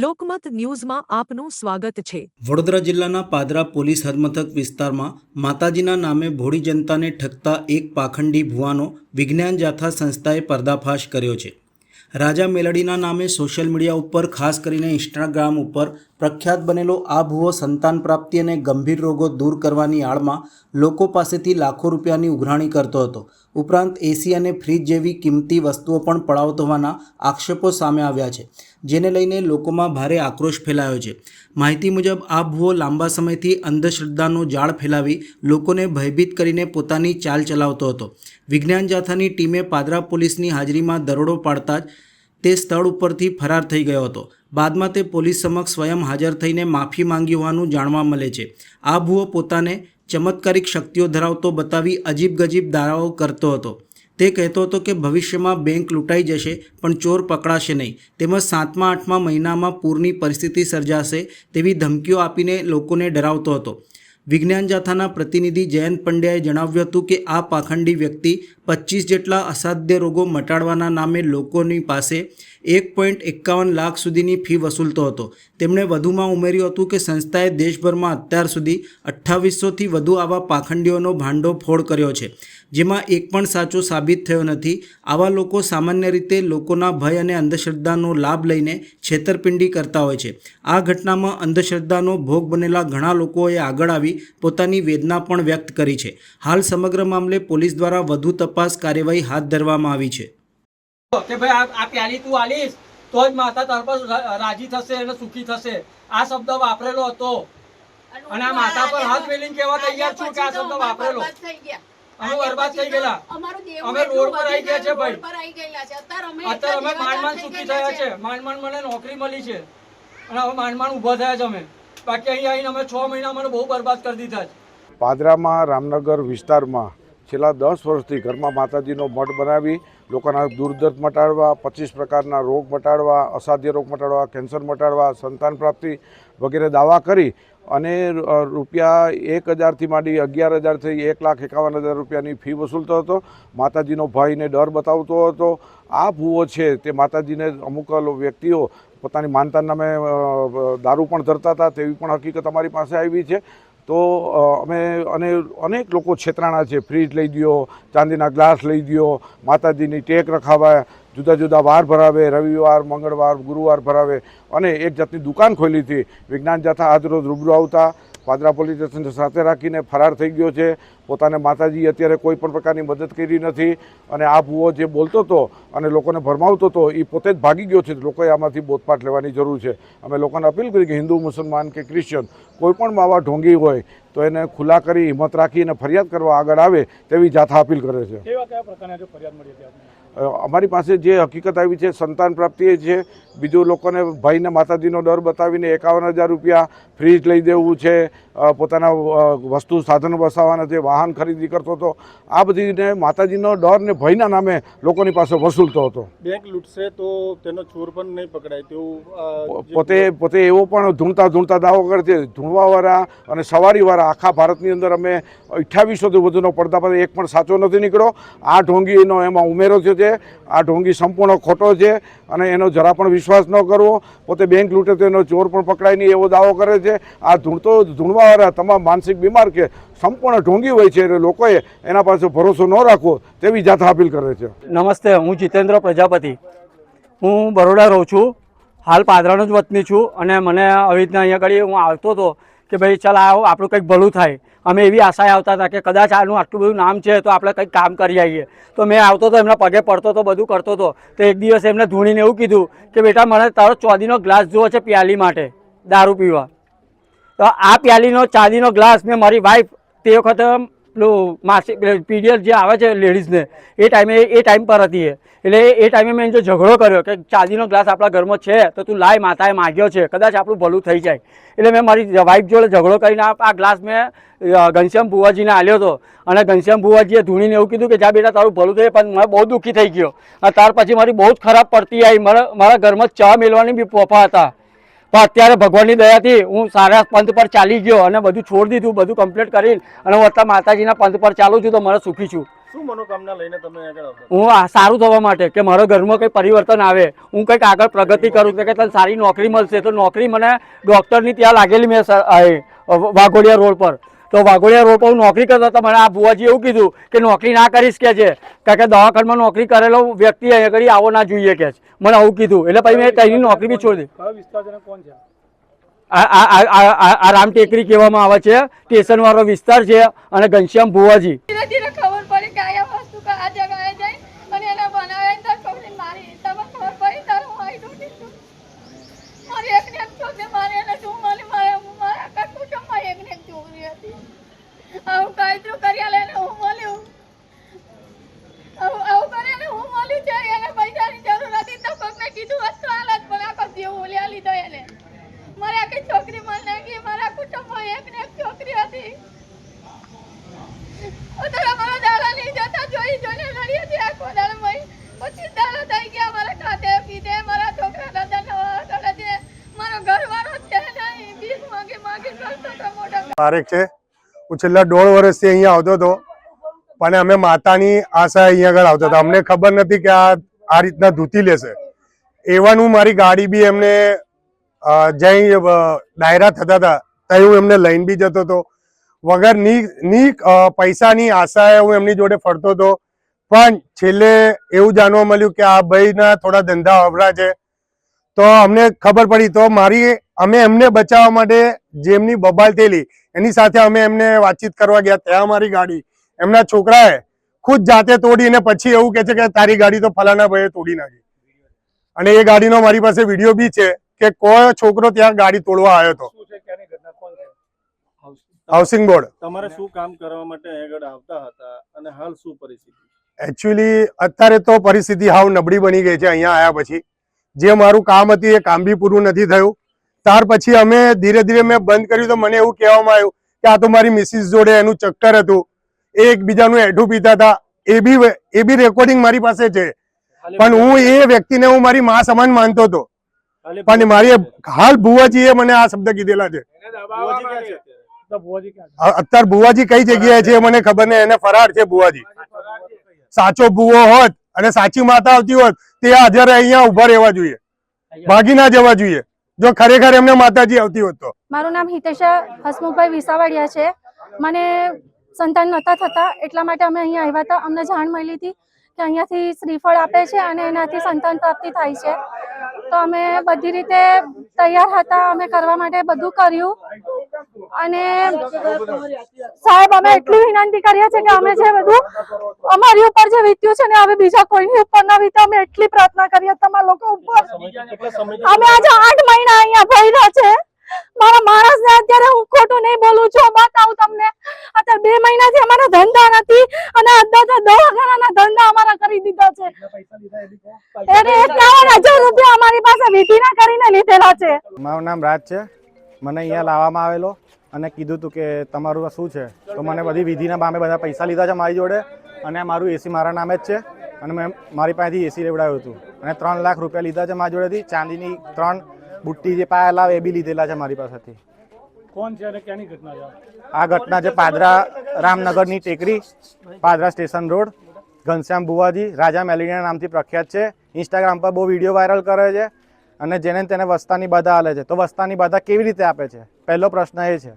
લોકમત ન્યૂઝમાં આપનું સ્વાગત છે। વડોદરા જિલ્લાના પાદરા પોલીસ હદમથક વિસ્તારમાં માતાજીના નામે ભોળી જનતાને ઠગતા એક પાખંડી ભુવાનો વિજ્ઞાન જાથા સંસ્થાએ પર્દાફાશ કર્યો છે। રાજા મેલડીના નામે સોશિયલ મીડિયા ઉપર ખાસ કરીને ઇન્સ્ટાગ્રામ ઉપર પ્રખ્યાત બનેલો આ ભુવો સંતાન પ્રાપ્તિ અને ગંભીર રોગો દૂર કરવાની આડમાં લોકો પાસેથી લાખો રૂપિયાની ઉઘરાણી કરતો હતો। ઉપરાંત એસી અને ફ્રીજ જેવી કિંમતી વસ્તુઓ પણ પડાવતો હોવાના આક્ષેપો સામે આવ્યા છે, જેને લઈને લોકોમાં ભારે આક્રોશ ફેલાયો છે। માહિતી મુજબ આ ભુવો લાંબા સમયથી અંધશ્રદ્ધાનો જાળ ફેલાવી લોકોને ભયભીત કરીને પોતાની ચાલ ચલાવતો હતો। વિજ્ઞાન જાથાની ટીમે પાદરા પોલીસની હાજરીમાં દરોડો પાડતા જ તે સ્થળ ઉપરથી ફરાર થઈ ગયો હતો। બાદમાં તે પોલીસ સમક્ષ સ્વયં હાજર થઈને માફી માંગી હોવાનું જાણવા મળે છે। આ ભુવો પોતાને ચમત્કારિક શક્તિઓ ધરાવતો બતાવી અજીબ ગજીબ દાવાઓ કરતો હતો। તે કહેતો હતો કે ભવિષ્યમાં બેંક લૂંટાઈ જશે પણ ચોર પકડાશે નહીં, તેમજ 7મા 8મા મહિનામાં પૂરની પરિસ્થિતિ સર્જાશે તેવી ધમકીઓ આપીને લોકોને ડરાવતો હતો। વિજ્ઞાન જાથાના પ્રતિનિધિ જયંત પંડ્યાએ જણાવ્યું હતું કે આ પાખંડી વ્યક્તિ 25 જેટલા અસાધ્ય રોગો મટાડવાના નામે લોકોની પાસે 1.51 લાખ સુધીની ફી વસૂલતો હતો। તેમણે વધુમાં ઉમેર્યું હતું કે સંસ્થાએ દેશભરમાં અત્યાર સુધી 2800થી વધુ આવા પાખંડીઓનો ભાંડોફોડ કર્યો છે, જેમાં એક પણ સાચો સાબિત થયો નથી। આવા લોકો સામાન્ય રીતે લોકોના ભય અને અંધશ્રદ્ધાનો લાભ લઈને છેતરપિંડી કરતા હોય છે। આ ઘટનામાં અંધશ્રદ્ધાનો ભોગ બનેલા ઘણા લોકોએ આગળ આવી પોતાની વેદના પણ વ્યક્ત કરી છે। હાલ સમગ્ર મામલે પોલીસ દ્વારા વધુ તપાસ કાર્યવાહી હાથ ધરવામાં આવી છે। કે ભાઈ આ પ્યાલી તું આલીશ તો જ માતા તાર પર રાજી થશે અને સુખી થશે, આ શબ્દ વાપરેલો હતો અને આ માતા પર હાથ મેલીને કહેવા તૈયાર છું કે આ શબ્દ વાપરેલો। અમે બરબાદ થઈ ગયેલા, અમે રોડ પર આવી ગયા છે ભાઈ, અત્યારે અમે માંડ સુખી થયા છે, માંડ મને નોકરી મળી છે અને હવે માંડ ઉભા થયા છે અમે, બાકી અહીં આવીને અમે 6 મહિના મને બહુ બરબાદ કરી દીધા છે। પાદરામાં રામનગર વિસ્તારમાં છેલ્લા 10 વર્ષથી ઘરમાં માતાજીનો મઠ બનાવી લોકોના દુર્દર્દ મટાડવા, 25 પ્રકારના રોગ મટાડવા, અસાધ્ય રોગ મટાડવા, કેન્સર મટાડવા, સંતાન પ્રાપ્તિ વગેરે દાવા કરી અને રૂપિયા 1000થી માંડી 11000થી 1,51,000 રૂપિયાની ફી વસૂલતો હતો। માતાજીનો ભયને ડર બતાવતો હતો। આ ભૂવો છે તે માતાજીને અમુક વ્યક્તિઓ પોતાની માનતા નામે દારૂ પણ ધરતા હતા તેવી પણ હકીકત અમારી પાસે આવી છે। તો અમે અનેક લોકો છેતરાણા છે। ફ્રીજ લઈ દો, ચાંદીના ગ્લાસ લઈ દો, માતાજીની ટેક રખાવે, જુદા જુદા વાર ભરાવે, રવિવાર, મંગળવાર, ગુરુવાર ભરાવે અને એક જાતની દુકાન ખોલી હતી। વિજ્ઞાન જાથા આજરોજ રૂબરૂ આવતા પાદરા પોલીસ સ્ટેશન સાથે રાખીને ફરાર થઈ ગયો છે। પોતાને માતાજી અત્યારે કોઈ પણ પ્રકારની મદદ કરી નથી અને આ ભૂવો જે બોલતો હતો અને લોકોને ભરમાવતો હતો એ પોતે જ ભાગી ગયો છે। લોકોએ આમાંથી બોધપાઠ લેવાની જરૂર છે। અમે લોકોને અપીલ કરી કે હિન્દુ, મુસલમાન કે ક્રિશ્ચન કોઈ પણ આવા ઢોંગી હોય તો એને ખુલ્લા કરી હિંમત રાખીને ફરિયાદ કરવા આગળ આવે તેવી જાથા અપીલ કરે છે। કેવા કયા પ્રકારની ફરિયાદ મળી હતી આપને? અમારી પાસે જે હકીકત આવી છે સંતાન પ્રાપ્તિ છે, બીજું લોકોને ભાઈને માતાજીનો ડર બતાવીને 51,000 રૂપિયા ફ્રીજ લઈ દેવું છે, પોતાના વસ્તુ સાધનો વસાવવાના છે, વાહન ખરીદી કરતો હતો। આ બધીને માતાજીનો ડર ને ભયના નામે લોકોની પાસે વસૂલતો હતો। બેંક લૂંટશે તો તેનો ચોર પણ નહીં પકડાય તેવું પોતે એવો પણ ધૂણતા દાવો કરે છે। ધૂણવાવાળા અને સવારીવાળા આખા ભારતની અંદર અમે 2800થી વધુનો પર્દાફાશ, એક પણ સાચો નથી નીકળ્યો। આ ઢોંગીનો એમાં ઉમેરો થયો છે। આ ઢોંગી સંપૂર્ણ ખોટો છે અને એનો જરા પણ વિશ્વાસ ન કરવો। પોતે બેંક લૂંટે તો એનો ચોર પણ પકડાય નહીં એવો દાવો કરે છે। આ ધૂણવાવાળા તમામ માનસિક બીમાર કે સંપૂર્ણ ઢોંગી હોય છે એટલે લોકોએ એના પાસે ભરોસો ન રાખવો તેવી જાથા અપીલ કરે છે। નમસ્તે, હું જીતેન્દ્ર પ્રજાપતિ, હું બરોડા રહું છું, હાલ પાદરાનો જ વતની છું અને મને આવી રીતના અહીંયા આગળ હું આવતો હતો કે ભાઈ ચાલ આવો આપણું કંઈક ભલું થાય। અમે એવી આશાએ આવતા હતા કે કદાચ આનું આટલું બધું નામ છે તો આપણે કંઈક કામ કરી આવીએ। તો મેં આવતો હતો, એમના પગે પડતો હતો, બધું કરતો હતો। તો એક દિવસ એમને ધૂણીને એવું કીધું કે બેટા મને તારો ચાંદીનો ગ્લાસ જોવો છે પ્યાલી માટે દારૂ પીવા। તો આ પ્યાલીનો ચાંદીનો ગ્લાસ મેં મારી વાઈફ તે વખતે પેલું માસિક પીરિયડ જે આવે છે લેડીઝને એ ટાઈમ પર હતી એટલે એ ટાઈમે મેં જો ઝઘડો કર્યો કે ચાંદીનો ગ્લાસ આપણા ઘરમાં છે તો તું લાય, માતાએ માગ્યો છે, કદાચ આપણું ભલું થઈ જાય। એટલે મેં મારી વાઈફ જોડે ઝઘડો કરીને આ ગ્લાસ મેં ઘનશ્યામ ભુવાજીને આલ્યો હતો અને ઘનશ્યામ ભુવાજીએ ધૂણીને એવું કીધું કે જા બેટા તારું ભલું થઈ, પણ મને બહુ દુઃખી થઈ ગયો। ત્યાર પછી મારી બહુ જ ખરાબ પડતી આવી, મારા ઘરમાં ચા મેળવાની બી પોફા હતા। પણ અત્યારે ભગવાનની દયાથી હું સારા પંથ પર ચાલી ગયો અને બધું છોડી દીધું, બધું કમ્પ્લીટ કરીને અને હું અત્યારે માતાજીના પંથ પર ચાલું છું તો મને સુખી છું। શું મનોકામના લઈને તમે આગળ આવતા? હું સારું થવા માટે કે મારા ઘરમાં કંઈ પરિવર્તન આવે, હું કંઈક આગળ પ્રગતિ કરું કે તને સારી નોકરી મળશે. તો નોકરી મને ડૉક્ટરની ત્યાં લાગેલી મેં વાઘોડિયા રોડ પર. તો વાઘોડિયા રોડ પર હું નોકરી કરતો હતો. મને આ ભુવાજી એવું કીધું કે નોકરી ના કરીશ કે છે, કારણ કે દવાખાનામાં નોકરી કરેલો વ્યક્તિ અહીંયા આગળ આવો ના જોઈએ કે છે. મને આવું કીધું એટલે પછી મેં ત્યાંની નોકરી બી છોડી દીધી. કયો વિસ્તાર છે ને કોણ છે? આ રામ ટેકરી કહેવામાં આવે છે, સ્ટેશન વાળો વિસ્તાર છે. અને ઘનશ્યામ ભુવાજી ધીરે ધીરે ખબર પડી કે આ વસ્તુ આ જગ્યાએ જાય અને એને બનાવે તો છોકરી મારી તમને ખબર પડી તાર હું આઈ ડોન્ટ છું મારી એકને એક છોકરી મારી એને શું મારી મારા આખા કુટુંબમાં એકને એક છોકરી હતી. આવું કાયદો કર્યા લઈને હું મળ્યું આવું કરીને હું મળ્યું છે. એને પૈસાની જરૂર હતી તો કોકને કીધું હોત તો હાલત પણ આખો જીવ ઓલ્યા લીધો એને. મારી આખી છોકરી મને નાખી. મારા કુટુંબમાં એકને એક છોકરી હતી. અત્યારે મારા દાડા નહીં જતા જોઈ જોઈને લડી હતી આખો દાડો મય. પછી દાડા થઈ ગયા મારા ખાતે પીધે મારા છોકરા દાદા નવા કરે છે. મારો ઘરવાળો છે નહીં ભીખ માંગી માંગી કરતો તો મોટો. પારેખ છે. હું છેલ્લા 1.5 વર્ષથી અહીંયા આવતો હતો, પણ અમે માતાની આશા અહીંયા આગળ આવતા હતા. અમને ખબર નથી કે આ રીતના ધૂતી લેશે. એવન હું મારી ગાડી બી એમને જઈ ડાયરા થતા હતા ત્યાં હું એમને લઈને બી જતો હતો. વગર ની પૈસાની આશાએ હું એમની જોડે ફરતો હતો. પણ છેલ્લે એવું જાણવા મળ્યું કે આ ભાઈના થોડા ધંધા અવરા છે. તો અમને ખબર પડી. તો અમે એમને બચાવવા માટે જેમની બબાલ થયેલી એની સાથે અમે એમને વાતચીત કરવા ગયા. ત્યાં મારી ગાડી એમના છોકરાએ ખુદ જાતે તોડીને પછી એવું કહે છે કે તારી ગાડી તો ફલાણા ભાઈએ તોડી નાખી. અને એ ગાડીનો મારી પાસે વિડીયો બી છે કે કોઈ છોકરો ત્યાં ગાડી તોડવા આવ્યો હતો. શું છે ક્યાંની ઘટના કોણ છે? Housing board. તમારે શું કામ કરવા માટે આગળ આવતા હતા અને હાલ શું પરિસ્થિતિ? એકચ્યુઅલી અત્યારે તો પરિસ્થિતિ હાવ નબળી બની ગઈ છે. અહીંયા આવ્યા પછી જે મારું કામ હતું એ કામ બી પૂરું નથી થયું. ત્યાર પછી અમે ધીરે ધીરે મેં બંધ કર્યું. તો મને એવું કહેવામાં આવ્યું કે આ તો મારી મિસિસ જોડે એનું ચક્કર હતું, એ એકબીજાનું એઠું પીતા હતા. એ બી રેકોર્ડિંગ મારી પાસે છે. પણ હું એ વ્યક્તિને હું મારી માં સમાન માનતો હતો. પણ મારી હાલ ભુવાજીએ મને આ શબ્દ કીધેલા છે. ભુવાજી ક્યાં છે અત્યારે? અત્યારે ભુવાજી કઈ જગ્યાએ છે મને ખબર નહીં. એને ફરાર છે ભુવાજી. સાચો ભુવો હોત અને સાચી માતા આવતી હોત તે હાજર અહીંયા ઉભા રહેવા જોઈએ, ભાગી ના જવા જોઈએ. જો ખરેખર એમને માતાજી આવતી હોત તો. મારું નામ હિતેશા હસમુખભાઈ વિસાવડિયા છે. મને સંતાન નહોતા થતા એટલા માટે અમે અહીંયા આવ્યા હતા. અમને જાણ મળી હતી કે અહીંયાથી શ્રીફળ આપે છે અને એનાથી સંતાન પ્રાપ્તિ થાય છે. તો અમે બધી રીતે તૈયાર હતા. અમે કરવા માટે બધું કર્યું. અને સાહેબ અમે એટલી વિનંતી કરીએ છીએ કે અમે જે બધું અમારી ઉપર જે વીત્યું છે ને હવે બીજા કોઈની ઉપર ના વીતે. અમે એટલી પ્રાર્થના કરીએ તમારા લોકો ઉપર. અમે આજે 8 મહિના અહીંયા ભર્યા છે. મારા માણસ ને અત્યારે હું ખોટું નહીં બોલું છું, બતાવું તમને. અત્યારે 2 મહિનાથી અમારા ધંધા નથી અને દવાખાનાના ધંધા અમારા કરી દીધા છે. એને 51,000 રૂપિયા અમારી પાસે વિધિના કરીને લીધેલા છે. મારું નામ રાજ છે. મને અહીંયા લાવવામાં આવેલો અને કીધું હતું કે તમારું શું છે. તો મને બધી વિધિના બામે બધા પૈસા લીધા છે મારી જોડે. અને મારું એસી મારા નામે જ છે. અને મેં મારી પાસેથી એસી લેવડાવ્યું હતું અને 3 લાખ રૂપિયા લીધા છે મારી જોડેથી. ચાંદીની 3 બુટ્ટી જે પાયા લાવે એ બી લીધેલા છે મારી પાસેથી. કોણ છે અને ક્યાંની ઘટના છે? આ ઘટના છે પાદરા રામનગરની ટેકરી, પાદરા સ્ટેશન રોડ. ઘનશ્યામ ભુવાજી રાજા મેલેડીના નામથી પ્રખ્યાત છે. ઇન્સ્ટાગ્રામ પર બહુ વિડીયો વાયરલ કરે છે અને જેને તેને વસ્તાની બાધા આલે છે. તો વસ્તાની બાધા કેવી રીતે આપે છે પહેલો પ્રશ્ન એ છે.